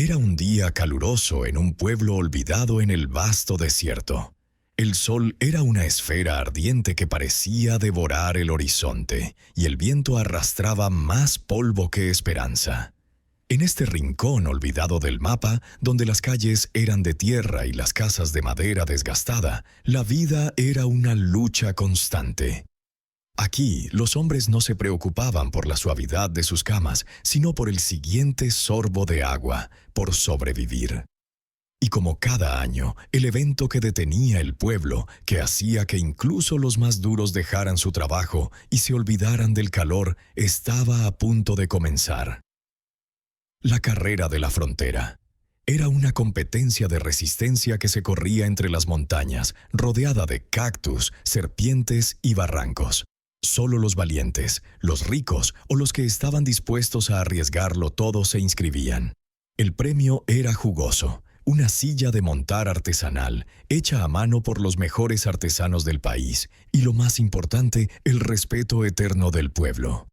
Era un día caluroso en un pueblo olvidado en el vasto desierto. El sol era una esfera ardiente que parecía devorar el horizonte, y el viento arrastraba más polvo que esperanza. En este rincón olvidado del mapa, donde las calles eran de tierra y las casas de madera desgastada, la vida era una lucha constante. Aquí, los hombres no se preocupaban por la suavidad de sus camas, sino por el siguiente sorbo de agua, por sobrevivir. Y como cada año, el evento que detenía el pueblo, que hacía que incluso los más duros dejaran su trabajo y se olvidaran del calor, estaba a punto de comenzar. La carrera de la frontera. Era una competencia de resistencia que se corría entre las montañas, rodeada de cactus, serpientes y barrancos. Solo los valientes, los ricos o los que estaban dispuestos a arriesgarlo todo se inscribían. El premio era jugoso. Una silla de montar artesanal, hecha a mano por los mejores artesanos del país, y lo más importante, el respeto eterno del pueblo.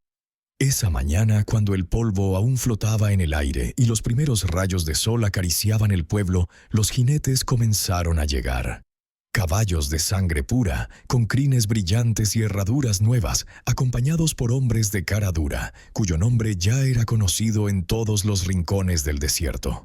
Esa mañana, cuando el polvo aún flotaba en el aire y los primeros rayos de sol acariciaban el pueblo, los jinetes comenzaron a llegar. Caballos de sangre pura, con crines brillantes y herraduras nuevas, acompañados por hombres de cara dura, cuyo nombre ya era conocido en todos los rincones del desierto.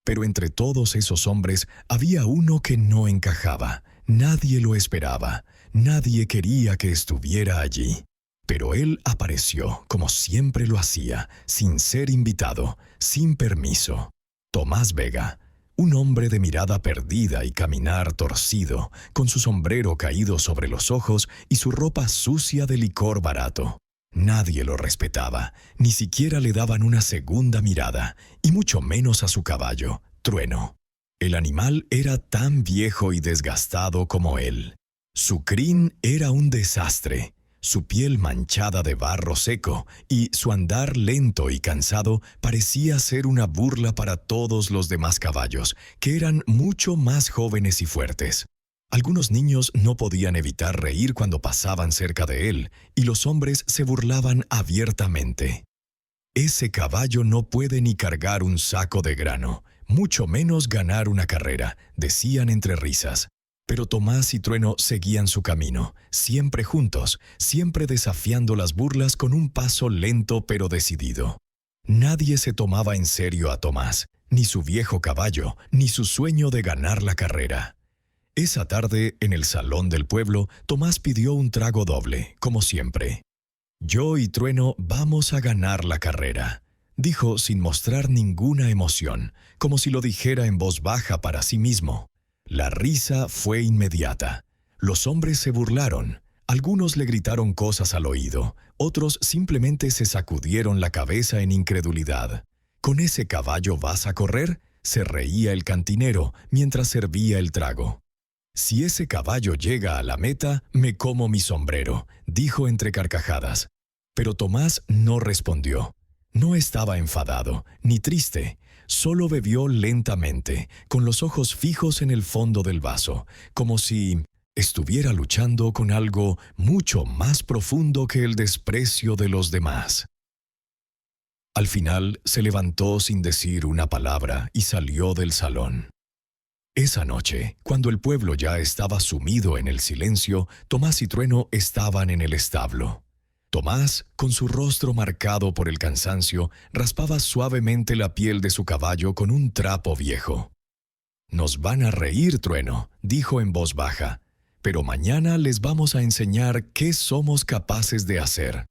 Pero entre todos esos hombres había uno que no encajaba. Nadie lo esperaba. Nadie quería que estuviera allí. Pero él apareció, como siempre lo hacía, sin ser invitado, sin permiso. Tomás Vega, un hombre de mirada perdida y caminar torcido, con su sombrero caído sobre los ojos y su ropa sucia de licor barato. Nadie lo respetaba, ni siquiera le daban una segunda mirada, y mucho menos a su caballo, Trueno. El animal era tan viejo y desgastado como él. Su crin era un desastre, su piel manchada de barro seco, y su andar lento y cansado parecía ser una burla para todos los demás caballos, que eran mucho más jóvenes y fuertes. Algunos niños no podían evitar reír cuando pasaban cerca de él, y los hombres se burlaban abiertamente. Ese caballo no puede ni cargar un saco de grano, mucho menos ganar una carrera, decían entre risas. Pero Tomás y Trueno seguían su camino, siempre juntos, siempre desafiando las burlas con un paso lento pero decidido. Nadie se tomaba en serio a Tomás, ni su viejo caballo, ni su sueño de ganar la carrera. Esa tarde, en el salón del pueblo, Tomás pidió un trago doble, como siempre. «Yo y Trueno vamos a ganar la carrera», dijo sin mostrar ninguna emoción, como si lo dijera en voz baja para sí mismo. La risa fue inmediata. Los hombres se burlaron. Algunos le gritaron cosas al oído, otros simplemente se sacudieron la cabeza en incredulidad. «¿Con ese caballo vas a correr?», se reía el cantinero mientras servía el trago. «Si ese caballo llega a la meta, me como mi sombrero», dijo entre carcajadas. Pero Tomás no respondió. No estaba enfadado, ni triste. Solo bebió lentamente, con los ojos fijos en el fondo del vaso, como si estuviera luchando con algo mucho más profundo que el desprecio de los demás. Al final se levantó sin decir una palabra y salió del salón. Esa noche, cuando el pueblo ya estaba sumido en el silencio, Tomás y Trueno estaban en el establo. Tomás, con su rostro marcado por el cansancio, raspaba suavemente la piel de su caballo con un trapo viejo. «Nos van a reír, Trueno», dijo en voz baja, «pero mañana les vamos a enseñar qué somos capaces de hacer».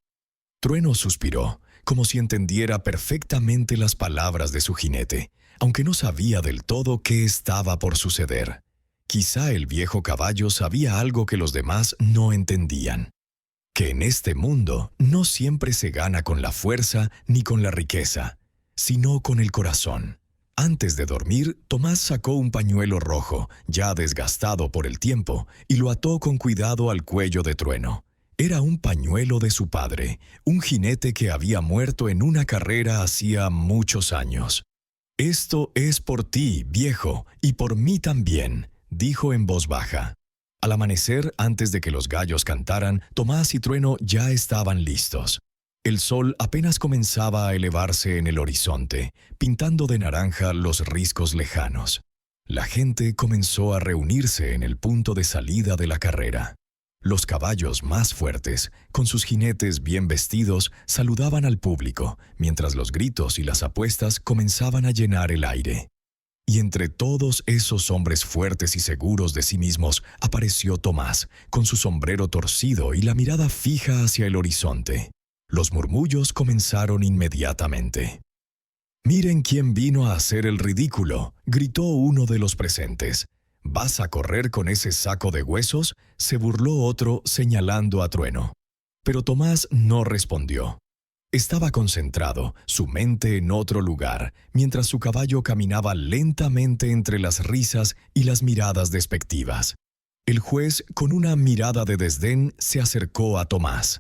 Trueno suspiró, como si entendiera perfectamente las palabras de su jinete, aunque no sabía del todo qué estaba por suceder. Quizá el viejo caballo sabía algo que los demás no entendían. Que en este mundo no siempre se gana con la fuerza ni con la riqueza, sino con el corazón. Antes de dormir, Tomás sacó un pañuelo rojo, ya desgastado por el tiempo, y lo ató con cuidado al cuello de Trueno. Era un pañuelo de su padre, un jinete que había muerto en una carrera hacía muchos años. «Esto es por ti, viejo, y por mí también», dijo en voz baja. Al amanecer, antes de que los gallos cantaran, Tomás y Trueno ya estaban listos. El sol apenas comenzaba a elevarse en el horizonte, pintando de naranja los riscos lejanos. La gente comenzó a reunirse en el punto de salida de la carrera. Los caballos más fuertes, con sus jinetes bien vestidos, saludaban al público, mientras los gritos y las apuestas comenzaban a llenar el aire. Y entre todos esos hombres fuertes y seguros de sí mismos apareció Tomás, con su sombrero torcido y la mirada fija hacia el horizonte. Los murmullos comenzaron inmediatamente. «Miren quién vino a hacer el ridículo», gritó uno de los presentes. «¿Vas a correr con ese saco de huesos?», se burló otro señalando a Trueno. Pero Tomás no respondió. Estaba concentrado, su mente en otro lugar, mientras su caballo caminaba lentamente entre las risas y las miradas despectivas. El juez, con una mirada de desdén, se acercó a Tomás.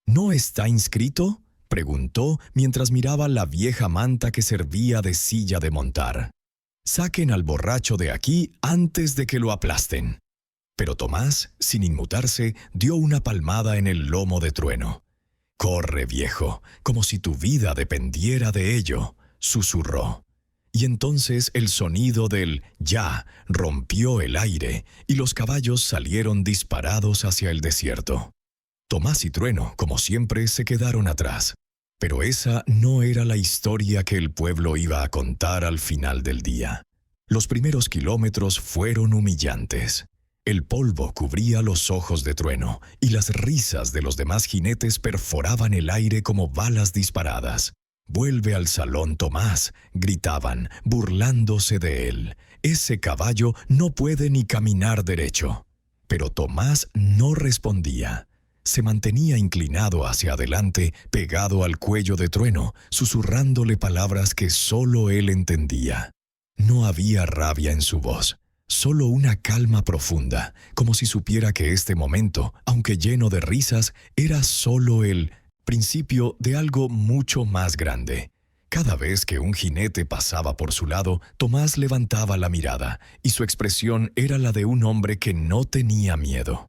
«¿No está inscrito?», preguntó mientras miraba la vieja manta que servía de silla de montar. «Saquen al borracho de aquí antes de que lo aplasten». Pero Tomás, sin inmutarse, dio una palmada en el lomo de Trueno. «Corre, viejo, como si tu vida dependiera de ello», susurró. Y entonces el sonido del «ya» rompió el aire y los caballos salieron disparados hacia el desierto. Tomás y Trueno, como siempre, se quedaron atrás. Pero esa no era la historia que el pueblo iba a contar al final del día. Los primeros kilómetros fueron humillantes. El polvo cubría los ojos de Trueno y las risas de los demás jinetes perforaban el aire como balas disparadas. «Vuelve al salón, Tomás», gritaban, burlándose de él. «Ese caballo no puede ni caminar derecho». Pero Tomás no respondía. Se mantenía inclinado hacia adelante, pegado al cuello de Trueno, susurrándole palabras que solo él entendía. No había rabia en su voz, solo una calma profunda, como si supiera que este momento, aunque lleno de risas, era solo el principio de algo mucho más grande. Cada vez que un jinete pasaba por su lado, Tomás levantaba la mirada, y su expresión era la de un hombre que no tenía miedo.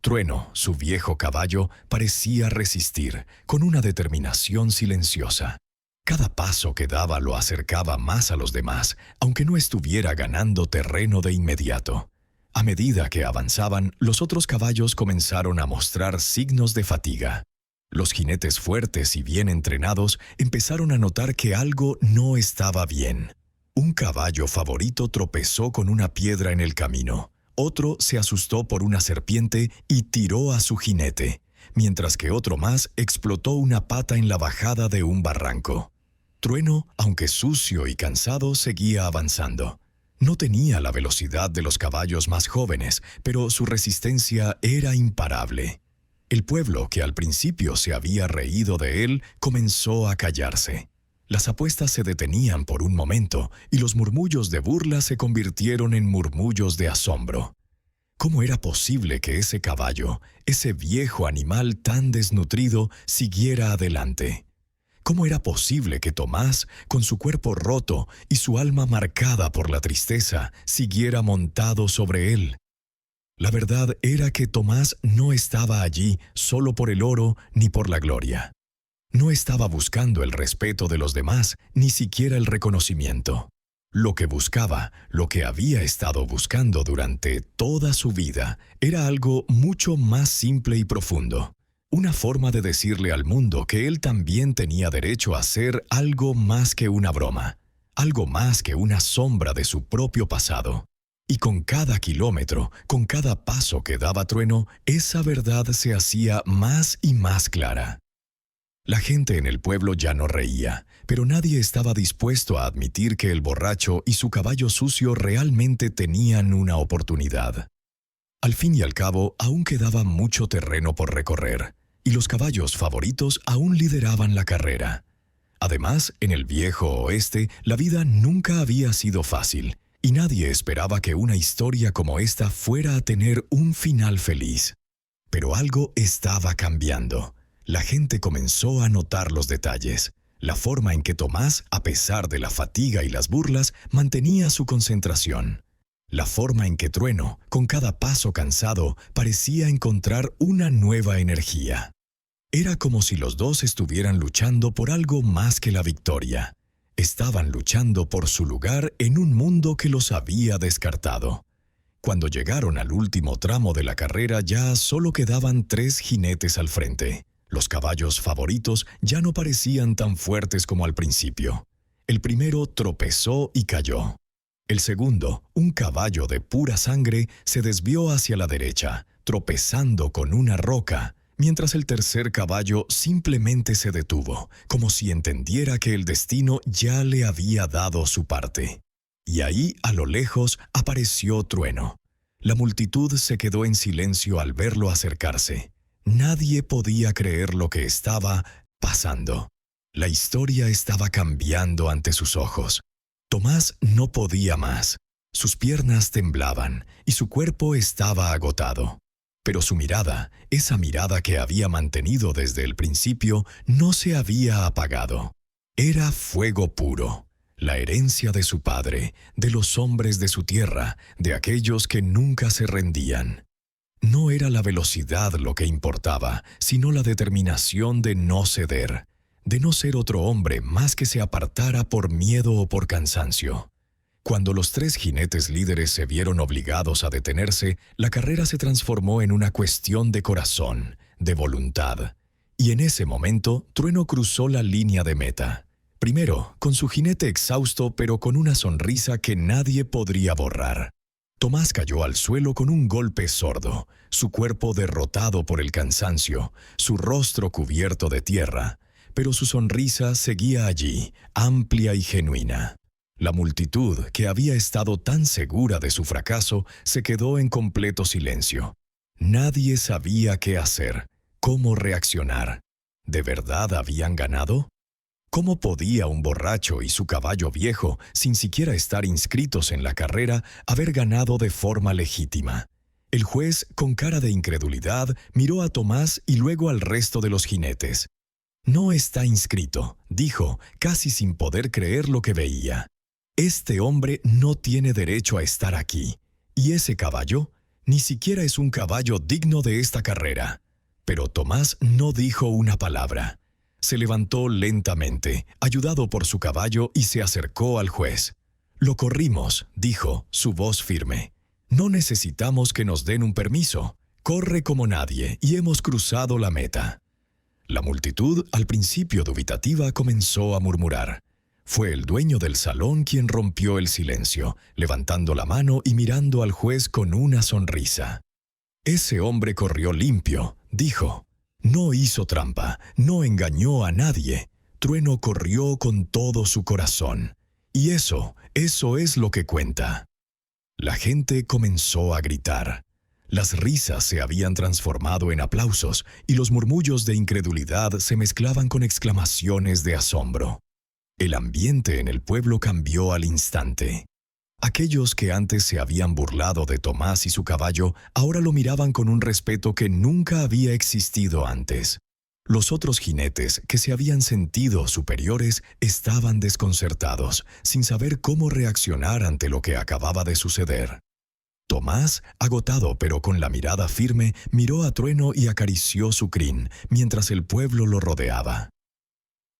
Trueno, su viejo caballo, parecía resistir, con una determinación silenciosa. Cada paso que daba lo acercaba más a los demás, aunque no estuviera ganando terreno de inmediato. A medida que avanzaban, los otros caballos comenzaron a mostrar signos de fatiga. Los jinetes fuertes y bien entrenados empezaron a notar que algo no estaba bien. Un caballo favorito tropezó con una piedra en el camino. Otro se asustó por una serpiente y tiró a su jinete, mientras que otro más explotó una pata en la bajada de un barranco. Trueno, aunque sucio y cansado, seguía avanzando. No tenía la velocidad de los caballos más jóvenes, pero su resistencia era imparable. El pueblo, que al principio se había reído de él, comenzó a callarse. Las apuestas se detenían por un momento y los murmullos de burla se convirtieron en murmullos de asombro. ¿Cómo era posible que ese caballo, ese viejo animal tan desnutrido, siguiera adelante? ¿Cómo era posible que Tomás, con su cuerpo roto y su alma marcada por la tristeza, siguiera montado sobre él? La verdad era que Tomás no estaba allí solo por el oro ni por la gloria. No estaba buscando el respeto de los demás, ni siquiera el reconocimiento. Lo que buscaba, lo que había estado buscando durante toda su vida, era algo mucho más simple y profundo. Una forma de decirle al mundo que él también tenía derecho a ser algo más que una broma, algo más que una sombra de su propio pasado. Y con cada kilómetro, con cada paso que daba Trueno, esa verdad se hacía más y más clara. La gente en el pueblo ya no reía, pero nadie estaba dispuesto a admitir que el borracho y su caballo sucio realmente tenían una oportunidad. Al fin y al cabo, aún quedaba mucho terreno por recorrer, y los caballos favoritos aún lideraban la carrera. Además, en el viejo oeste, la vida nunca había sido fácil, y nadie esperaba que una historia como esta fuera a tener un final feliz. Pero algo estaba cambiando. La gente comenzó a notar los detalles, la forma en que Tomás, a pesar de la fatiga y las burlas, mantenía su concentración. La forma en que Trueno, con cada paso cansado, parecía encontrar una nueva energía. Era como si los dos estuvieran luchando por algo más que la victoria. Estaban luchando por su lugar en un mundo que los había descartado. Cuando llegaron al último tramo de la carrera ya solo quedaban 3 jinetes al frente. Los caballos favoritos ya no parecían tan fuertes como al principio. El primero tropezó y cayó. El segundo, un caballo de pura sangre, se desvió hacia la derecha, tropezando con una roca, mientras el tercer caballo simplemente se detuvo, como si entendiera que el destino ya le había dado su parte. Y ahí, a lo lejos, apareció Trueno. La multitud se quedó en silencio al verlo acercarse. Nadie podía creer lo que estaba pasando. La historia estaba cambiando ante sus ojos. Tomás no podía más. Sus piernas temblaban y su cuerpo estaba agotado. Pero su mirada, esa mirada que había mantenido desde el principio, no se había apagado. Era fuego puro, la herencia de su padre, de los hombres de su tierra, de aquellos que nunca se rendían. No era la velocidad lo que importaba, sino la determinación de no ceder, de no ser otro hombre más que se apartara por miedo o por cansancio. Cuando los 3 jinetes líderes se vieron obligados a detenerse, la carrera se transformó en una cuestión de corazón, de voluntad. Y en ese momento, Trueno cruzó la línea de meta. Primero, con su jinete exhausto pero con una sonrisa que nadie podría borrar. Tomás cayó al suelo con un golpe sordo, su cuerpo derrotado por el cansancio, su rostro cubierto de tierra, pero su sonrisa seguía allí, amplia y genuina. La multitud, que había estado tan segura de su fracaso, se quedó en completo silencio. Nadie sabía qué hacer, cómo reaccionar. ¿De verdad habían ganado? ¿Cómo podía un borracho y su caballo viejo, sin siquiera estar inscritos en la carrera, haber ganado de forma legítima? El juez, con cara de incredulidad, miró a Tomás y luego al resto de los jinetes. «No está inscrito», dijo, casi sin poder creer lo que veía. «Este hombre no tiene derecho a estar aquí. Y ese caballo, ni siquiera es un caballo digno de esta carrera». Pero Tomás no dijo una palabra. Se levantó lentamente, ayudado por su caballo, y se acercó al juez. «Lo corrimos», dijo, su voz firme. «No necesitamos que nos den un permiso. Corre como nadie y hemos cruzado la meta». La multitud, al principio dubitativa, comenzó a murmurar. Fue el dueño del salón quien rompió el silencio, levantando la mano y mirando al juez con una sonrisa. «Ese hombre corrió limpio», dijo. «No hizo trampa, no engañó a nadie. Trueno corrió con todo su corazón. Y eso es lo que cuenta». La gente comenzó a gritar. Las risas se habían transformado en aplausos y los murmullos de incredulidad se mezclaban con exclamaciones de asombro. El ambiente en el pueblo cambió al instante. Aquellos que antes se habían burlado de Tomás y su caballo ahora lo miraban con un respeto que nunca había existido antes. Los otros jinetes, que se habían sentido superiores, estaban desconcertados, sin saber cómo reaccionar ante lo que acababa de suceder. Tomás, agotado pero con la mirada firme, miró a Trueno y acarició su crin, mientras el pueblo lo rodeaba.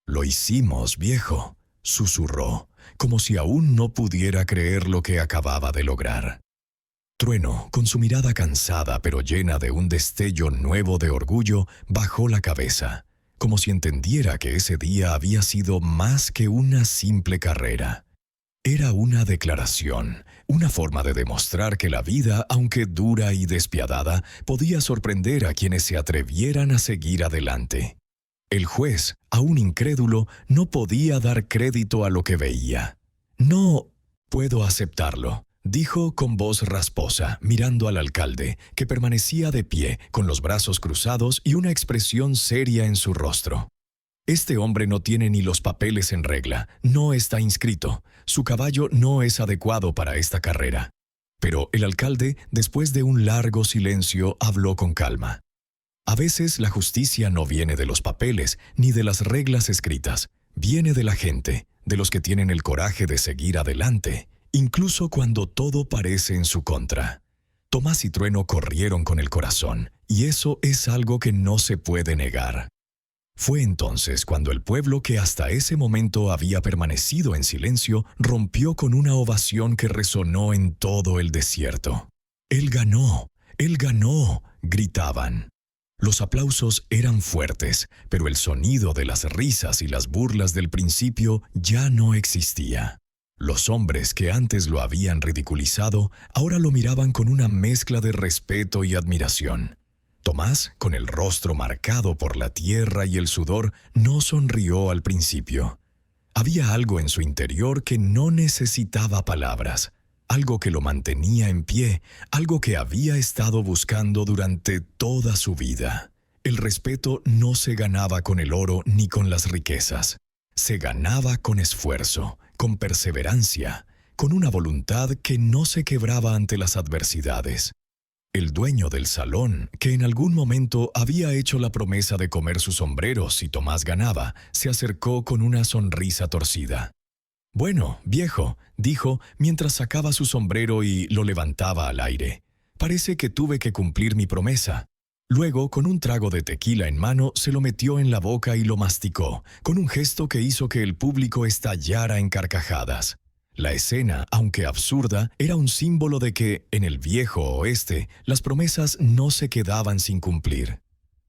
«Lo hicimos, viejo», susurró, como si aún no pudiera creer lo que acababa de lograr. Trueno, con su mirada cansada pero llena de un destello nuevo de orgullo, bajó la cabeza, como si entendiera que ese día había sido más que una simple carrera. Era una declaración, una forma de demostrar que la vida, aunque dura y despiadada, podía sorprender a quienes se atrevieran a seguir adelante. El juez, aún incrédulo, no podía dar crédito a lo que veía. «No puedo aceptarlo», dijo con voz rasposa, mirando al alcalde, que permanecía de pie, con los brazos cruzados y una expresión seria en su rostro. «Este hombre no tiene ni los papeles en regla, no está inscrito. Su caballo no es adecuado para esta carrera». Pero el alcalde, después de un largo silencio, habló con calma. «A veces la justicia no viene de los papeles ni de las reglas escritas. Viene de la gente, de los que tienen el coraje de seguir adelante, incluso cuando todo parece en su contra». Tomás y Trueno corrieron con el corazón, y eso es algo que no se puede negar. Fue entonces cuando el pueblo, que hasta ese momento había permanecido en silencio, rompió con una ovación que resonó en todo el desierto. «¡Él ganó! ¡Él ganó!», gritaban. Los aplausos eran fuertes, pero el sonido de las risas y las burlas del principio ya no existía. Los hombres que antes lo habían ridiculizado ahora lo miraban con una mezcla de respeto y admiración. Tomás, con el rostro marcado por la tierra y el sudor, no sonrió al principio. Había algo en su interior que no necesitaba palabras, algo que lo mantenía en pie, algo que había estado buscando durante toda su vida. El respeto no se ganaba con el oro ni con las riquezas. Se ganaba con esfuerzo, con perseverancia, con una voluntad que no se quebraba ante las adversidades. El dueño del salón, que en algún momento había hecho la promesa de comer sus sombreros si Tomás ganaba, se acercó con una sonrisa torcida. «Bueno, viejo», dijo mientras sacaba su sombrero y lo levantaba al aire. «Parece que tuve que cumplir mi promesa». Luego, con un trago de tequila en mano, se lo metió en la boca y lo masticó, con un gesto que hizo que el público estallara en carcajadas. La escena, aunque absurda, era un símbolo de que, en el viejo oeste, las promesas no se quedaban sin cumplir.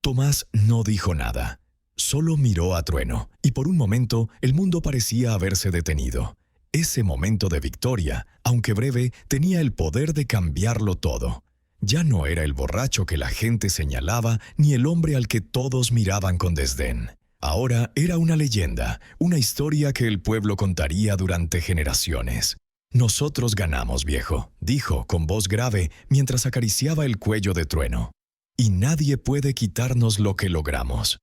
Tomás no dijo nada. Solo miró a Trueno, y por un momento el mundo parecía haberse detenido. Ese momento de victoria, aunque breve, tenía el poder de cambiarlo todo. Ya no era el borracho que la gente señalaba, ni el hombre al que todos miraban con desdén. Ahora era una leyenda, una historia que el pueblo contaría durante generaciones. «Nosotros ganamos, viejo», dijo con voz grave mientras acariciaba el cuello de Trueno. «Y nadie puede quitarnos lo que logramos».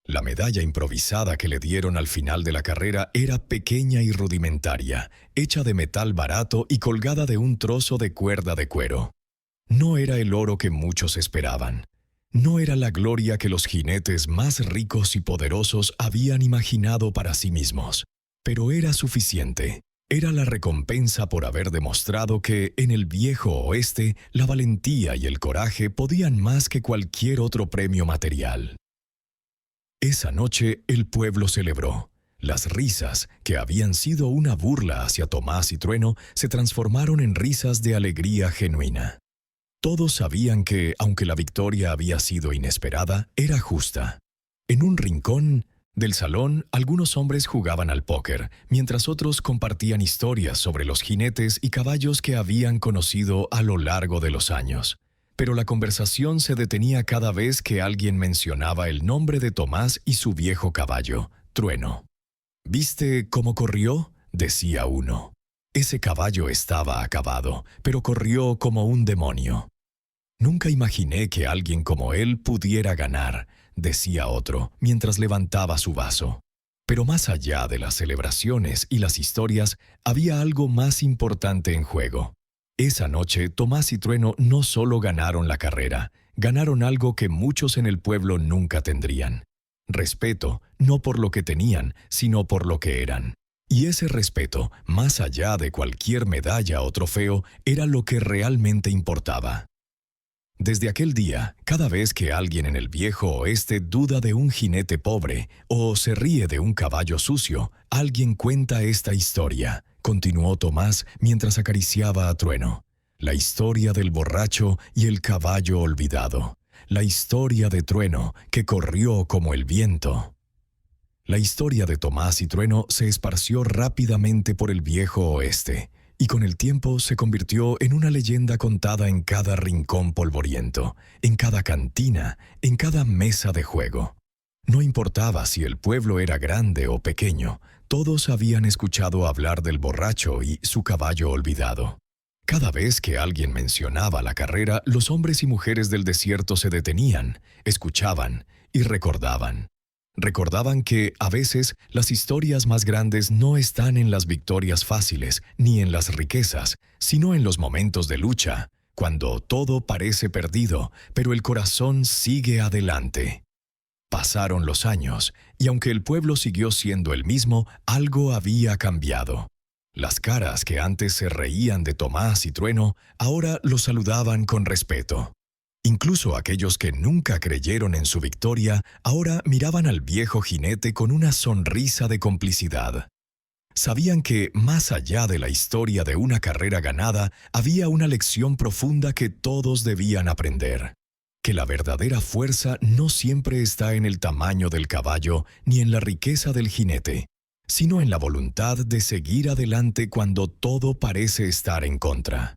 La medalla improvisada que le dieron al final de la carrera era pequeña y rudimentaria, hecha de metal barato y colgada de un trozo de cuerda de cuero. No era el oro que muchos esperaban. No era la gloria que los jinetes más ricos y poderosos habían imaginado para sí mismos. Pero era suficiente. Era la recompensa por haber demostrado que, en el viejo oeste, la valentía y el coraje podían más que cualquier otro premio material. Esa noche el pueblo celebró. Las risas, que habían sido una burla hacia Tomás y Trueno, se transformaron en risas de alegría genuina. Todos sabían que, aunque la victoria había sido inesperada, era justa. En un rincón del salón, algunos hombres jugaban al póker, mientras otros compartían historias sobre los jinetes y caballos que habían conocido a lo largo de los años. Pero la conversación se detenía cada vez que alguien mencionaba el nombre de Tomás y su viejo caballo, Trueno. «¿Viste cómo corrió?», decía uno. «Ese caballo estaba acabado, pero corrió como un demonio». «Nunca imaginé que alguien como él pudiera ganar», decía otro, mientras levantaba su vaso. Pero más allá de las celebraciones y las historias, había algo más importante en juego. Esa noche, Tomás y Trueno no solo ganaron la carrera, ganaron algo que muchos en el pueblo nunca tendrían. Respeto, no por lo que tenían, sino por lo que eran. Y ese respeto, más allá de cualquier medalla o trofeo, era lo que realmente importaba. Desde aquel día, cada vez que alguien en el viejo oeste duda de un jinete pobre o se ríe de un caballo sucio, alguien cuenta esta historia, continuó Tomás mientras acariciaba a Trueno. La historia del borracho y el caballo olvidado. La historia de Trueno que corrió como el viento. La historia de Tomás y Trueno se esparció rápidamente por el viejo oeste, y con el tiempo se convirtió en una leyenda contada en cada rincón polvoriento, en cada cantina, en cada mesa de juego. No importaba si el pueblo era grande o pequeño, todos habían escuchado hablar del borracho y su caballo olvidado. Cada vez que alguien mencionaba la carrera, los hombres y mujeres del desierto se detenían, escuchaban y recordaban. Recordaban que, a veces, las historias más grandes no están en las victorias fáciles ni en las riquezas, sino en los momentos de lucha, cuando todo parece perdido, pero el corazón sigue adelante. Pasaron los años, y aunque el pueblo siguió siendo el mismo, algo había cambiado. Las caras que antes se reían de Tomás y Trueno, ahora los saludaban con respeto. Incluso aquellos que nunca creyeron en su victoria ahora miraban al viejo jinete con una sonrisa de complicidad. Sabían que, más allá de la historia de una carrera ganada, había una lección profunda que todos debían aprender. Que la verdadera fuerza no siempre está en el tamaño del caballo ni en la riqueza del jinete, sino en la voluntad de seguir adelante cuando todo parece estar en contra.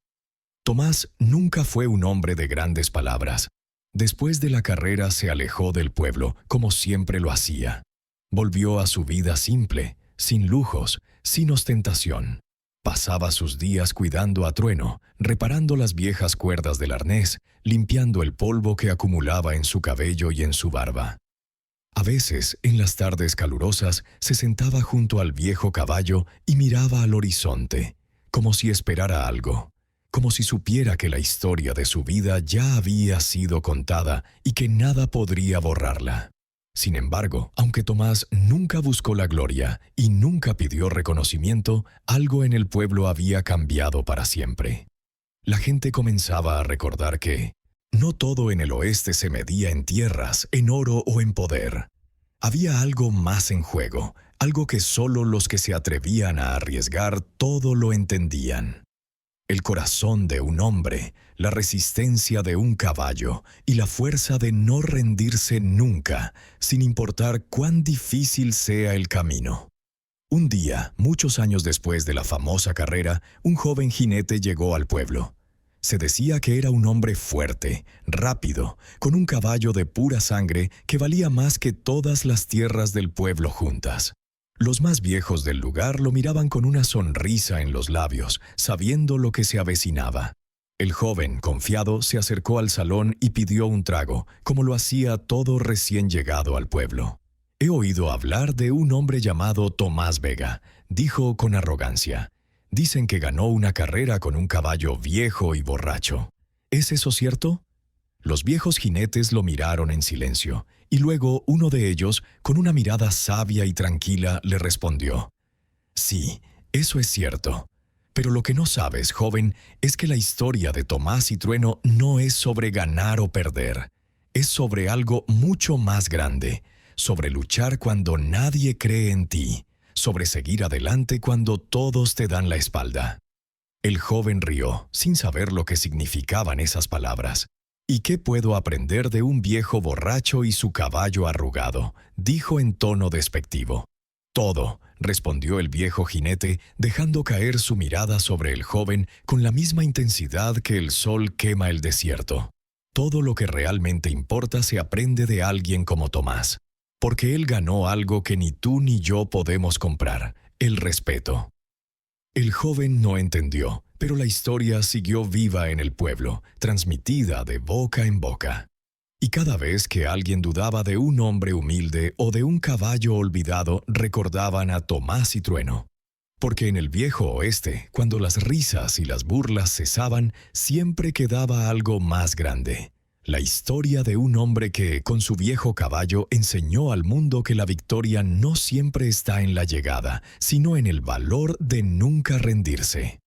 Tomás nunca fue un hombre de grandes palabras. Después de la carrera se alejó del pueblo, como siempre lo hacía. Volvió a su vida simple, sin lujos, sin ostentación. Pasaba sus días cuidando a Trueno, reparando las viejas cuerdas del arnés, limpiando el polvo que acumulaba en su cabello y en su barba. A veces, en las tardes calurosas, se sentaba junto al viejo caballo y miraba al horizonte, como si esperara algo, como si supiera que la historia de su vida ya había sido contada y que nada podría borrarla. Sin embargo, aunque Tomás nunca buscó la gloria y nunca pidió reconocimiento, algo en el pueblo había cambiado para siempre. La gente comenzaba a recordar que no todo en el oeste se medía en tierras, en oro o en poder. Había algo más en juego, algo que solo los que se atrevían a arriesgar todo lo entendían. El corazón de un hombre, la resistencia de un caballo y la fuerza de no rendirse nunca, sin importar cuán difícil sea el camino. Un día, muchos años después de la famosa carrera, un joven jinete llegó al pueblo. Se decía que era un hombre fuerte, rápido, con un caballo de pura sangre que valía más que todas las tierras del pueblo juntas. Los más viejos del lugar lo miraban con una sonrisa en los labios, sabiendo lo que se avecinaba. El joven, confiado, se acercó al salón y pidió un trago, como lo hacía todo recién llegado al pueblo. «He oído hablar de un hombre llamado Tomás Vega», dijo con arrogancia. «Dicen que ganó una carrera con un caballo viejo y borracho. ¿Es eso cierto?» Los viejos jinetes lo miraron en silencio, y luego uno de ellos, con una mirada sabia y tranquila, le respondió: «Sí, eso es cierto. Pero lo que no sabes, joven, es que la historia de Tomás y Trueno no es sobre ganar o perder. Es sobre algo mucho más grande, sobre luchar cuando nadie cree en ti, sobre seguir adelante cuando todos te dan la espalda». El joven rió, sin saber lo que significaban esas palabras. «¿Y qué puedo aprender de un viejo borracho y su caballo arrugado?», dijo en tono despectivo. «Todo», respondió el viejo jinete, dejando caer su mirada sobre el joven con la misma intensidad que el sol quema el desierto. «Todo lo que realmente importa se aprende de alguien como Tomás, porque él ganó algo que ni tú ni yo podemos comprar: el respeto». El joven no entendió, pero la historia siguió viva en el pueblo, transmitida de boca en boca. Y cada vez que alguien dudaba de un hombre humilde o de un caballo olvidado, recordaban a Tomás y Trueno. Porque en el viejo oeste, cuando las risas y las burlas cesaban, siempre quedaba algo más grande: la historia de un hombre que, con su viejo caballo, enseñó al mundo que la victoria no siempre está en la llegada, sino en el valor de nunca rendirse.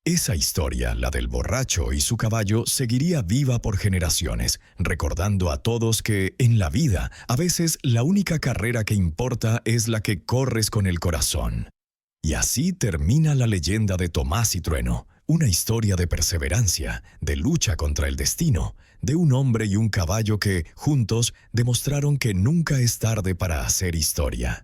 Esa historia, la del borracho y su caballo, seguiría viva por generaciones, recordando a todos que, en la vida, a veces la única carrera que importa es la que corres con el corazón. Y así termina la leyenda de Tomás y Trueno, una historia de perseverancia, de lucha contra el destino, de un hombre y un caballo que, juntos, demostraron que nunca es tarde para hacer historia.